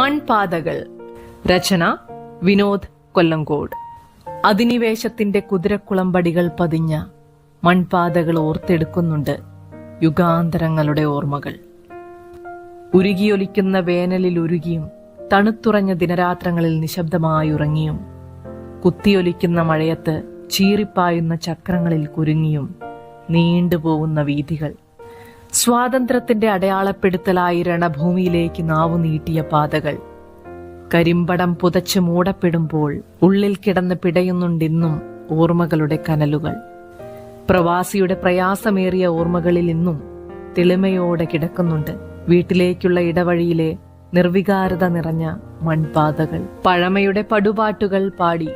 മൺപാതകൾ. രചന വിനോദ് കൊല്ലങ്കോട്. അധിനിവേശത്തിന്റെ കുതിരക്കുളമ്പടികൾ പതിഞ്ഞ മൺപാതകൾ ഓർത്തെടുക്കുന്നുണ്ട് യുഗാന്തരങ്ങളുടെ ഓർമ്മകൾ. ഉരുകിയൊലിക്കുന്ന വേനലിൽ ഉരുകിയും തണുത്തുറഞ്ഞ ദിനരാത്രങ്ങളിൽ നിശബ്ദമായി ഉറങ്ങിയും കുത്തിയൊലിക്കുന്ന മഴയത്ത് ചീറിപ്പായുന്ന ചക്രങ്ങളിൽ കുരുങ്ങിയും നീണ്ടുപോകുന്ന വീഥികൾ. സ്വാതന്ത്ര്യത്തിന്റെ അടയാളപ്പെടുത്തലായി രണഭൂമിയിലേക്ക് നാവു നീട്ടിയ പാതകൾ. കരിമ്പടം പുതച്ച് മൂടപ്പെടുമ്പോൾ ഉള്ളിൽ കിടന്ന് പിടയുന്നുണ്ടിന്നും ഓർമ്മകളുടെ കനലുകൾ. പ്രവാസിയുടെ പ്രയാസമേറിയ ഓർമ്മകളിൽ ഇന്നും തെളിമയോടെ കിടക്കുന്നുണ്ട് വീട്ടിലേക്കുള്ള ഇടവഴിയിലെ നിർവികാരത നിറഞ്ഞ മൺപാതകൾ. പഴമയുടെ പടുപാട്ടുകൾ പാടി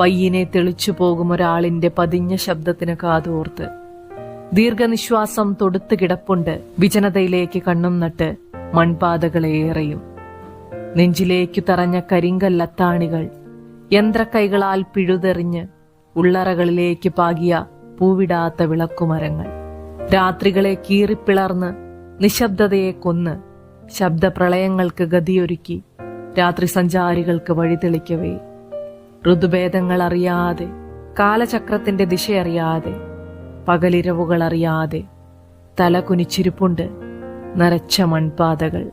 പയ്യനെ തെളിച്ചു പോകും ഒരാളിന്റെ പതിഞ്ഞ ശബ്ദത്തിന് കാതോർത്ത് ദീർഘനിശ്വാസം തൊടുത്തു കിടപ്പുണ്ട് വിജനതയിലേക്ക് കണ്ണും നട്ട് മൺപാതകളേറെയും. നെഞ്ചിലേക്കു തറഞ്ഞ കരിങ്കല്ലത്താണികൾ യന്ത്രക്കൈകളാൽ പിഴുതെറിഞ്ഞ് ഉള്ളറകളിലേക്ക് പാകിയ പൂവിടാത്ത വിളക്കുമരങ്ങൾ. രാത്രികളെ കീറിപ്പിളർന്ന് നിശബ്ദതയെ കൊന്ന് ശബ്ദപ്രളയങ്ങൾക്ക് ഗതിയൊരുക്കി രാത്രി സഞ്ചാരികൾക്ക് വഴിതെളിക്കവേ. ഋതുഭേദങ്ങൾ അറിയാതെ, കാലചക്രത്തിന്റെ ദിശയറിയാതെ, പകലിരവുകൾ അറിയാതെ തല കുനിച്ചിരിപ്പുണ്ട് നരച്ച മൺപാതകൾ.